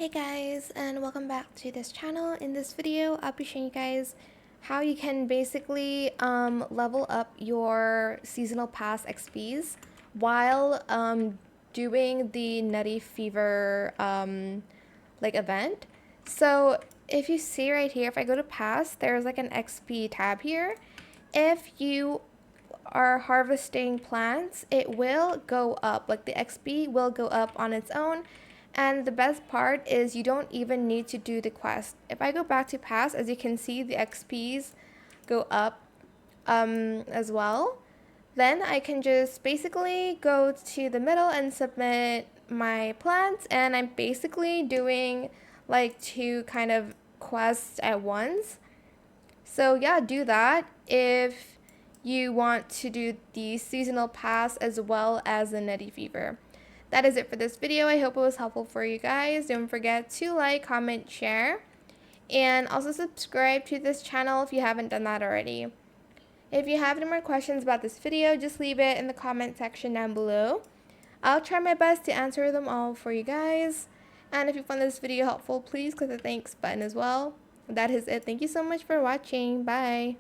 Hey guys, and welcome back to this channel. In this video, I'll be showing you guys how you can basically level up your seasonal pass XPs while doing the Nutty Fever like event. So if you see right here, if I go to pass, there's like an XP tab here. If you are harvesting plants, it will go up, like the XP will go up on its own. And the best part is you don't even need to do the quest. If I go back to pass, as you can see, the XPs go up as well. Then I can just basically go to the middle and submit my plants, and I'm basically doing like two kind of quests at once. So yeah, do that if you want to do the seasonal pass as well as the Nutty Fever. That is it for this video. I hope it was helpful for you guys. Don't forget to like, comment, share, and also subscribe to this channel if you haven't done that already. If you have any more questions about this video, just leave it in the comment section down below. I'll try my best to answer them all for you guys. And if you found this video helpful, please click the thanks button as well. That is it. Thank you so much for watching. Bye.